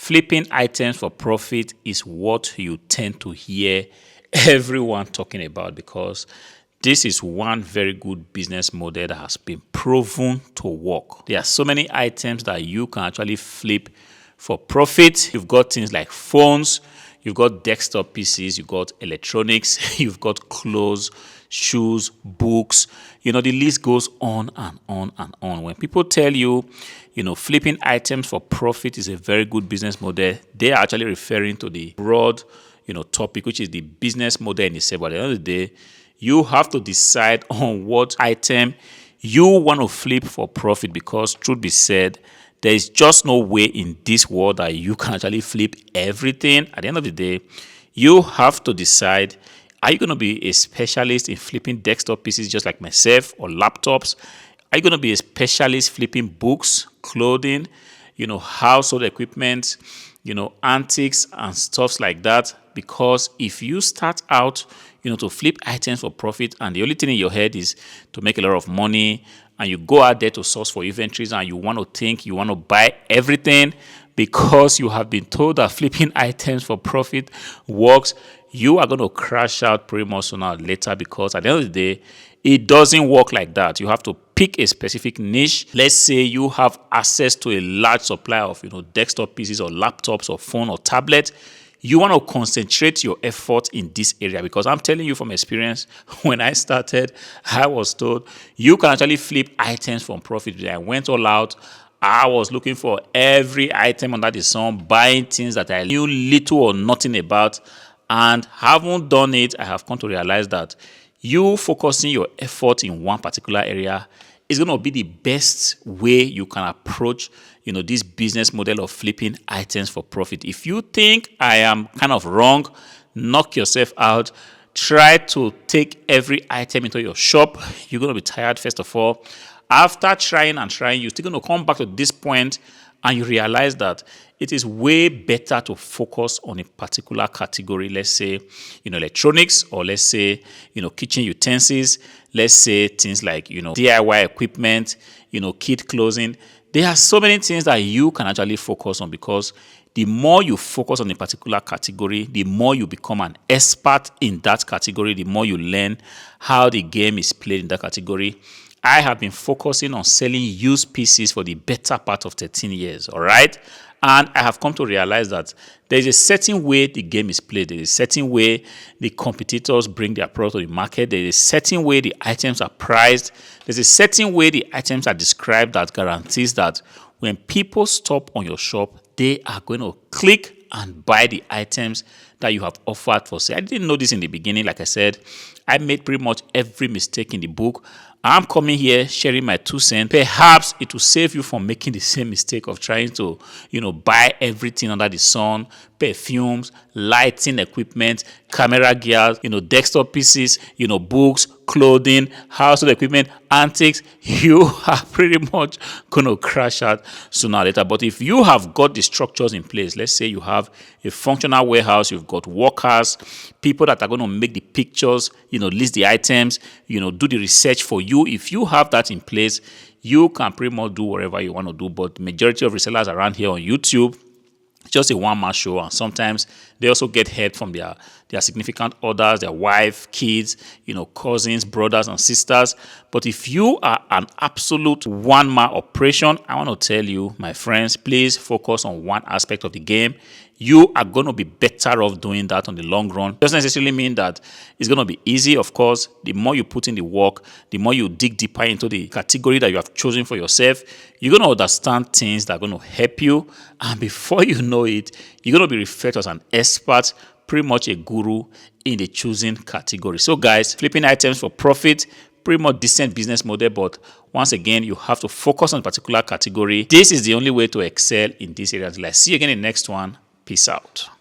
Flipping items for profit is what you tend to hear everyone talking about, because this is one very good business model that has been proven to work. There are so many items that you can actually flip for profit. You've got things like phones, you've got desktop PCs, you've got electronics, you've got clothes, shoes, books. The list goes on and on and on. When people tell you, flipping items for profit is a very good business model, they are actually referring to the broad, topic, which is the business model in itself. But at the end of the day, you have to decide on what item you want to flip for profit, because truth be said, there is just no way in this world that you can actually flip everything. At the end of the day, you have to decide, are you going to be a specialist in flipping desktop PCs just like myself, or laptops? Are you going to be a specialist flipping books, clothing, household equipment, antiques and stuff like that? Because if you start out, to flip items for profit, and the only thing in your head is to make a lot of money, and you go out there to source for inventories, and you want to buy everything because you have been told that flipping items for profit works, you are going to crash out pretty much sooner or later, because at the end of the day, it doesn't work like that. You have to pick a specific niche. Let's say you have access to a large supply of desktop PCs or laptops or phone or tablet. You want to concentrate your effort in this area, because I'm telling you from experience, when I started, I was told you can actually flip items from profit. I went all out. I was looking for every item under the sun, buying things that I knew little or nothing about, and haven't done it. I have come to realize that you focusing your effort in one particular area is going to be the best way you can approach this business model of flipping items for profit. If you think I am kind of wrong, knock yourself out. Try to take every item into your shop. You're going to be tired, first of all. After trying and trying, you're still going to come back to this point, and you realize that it is way better to focus on a particular category. Let's say, electronics, or let's say, kitchen utensils. Let's say things like, DIY equipment, kid clothing. There are so many things that you can actually focus on, because the more you focus on a particular category, the more you become an expert in that category, the more you learn how the game is played in that category. I have been focusing on selling used PCs for the better part of 13 years, all right? And I have come to realize that there is a certain way the game is played. There is a certain way the competitors bring their product to the market. There is a certain way the items are priced. There's a certain way the items are described that guarantees that when people stop on your shop, they are going to click and buy the items that you have offered for sale. I didn't know this in the beginning. Like I said, I made pretty much every mistake in the book. I'm coming here sharing my 2 cents. Perhaps it will save you from making the same mistake of trying to, buy everything under the sun, perfumes, lighting equipment, camera gear, desktop PCs, books, clothing, household equipment, antiques. You are pretty much going to crash out sooner or later. But if you have got the structures in place, let's say you have a functional warehouse, you've got workers, people that are going to make the pictures, list the items, do the research for you. If you have that in place, you can pretty much do whatever you want to do. But the majority of resellers around here on YouTube, just a one-man show, and sometimes they also get help from their significant others, their wife, kids, cousins, brothers and sisters. But if you are an absolute one-man operation, I want to tell you, my friends, please focus on one aspect of the game. You are going to be better off doing that on the long run. It doesn't necessarily mean that it's going to be easy. Of course, the more you put in the work, the more you dig deeper into the category that you have chosen for yourself, you're going to understand things that are going to help you. And before you know it, you're going to be referred to as an expert, pretty much a guru in the choosing category. So guys, flipping items for profit, pretty much decent business model, but once again, you have to focus on a particular category. This is the only way to excel in this area. Let's see you again in the next one. Peace out.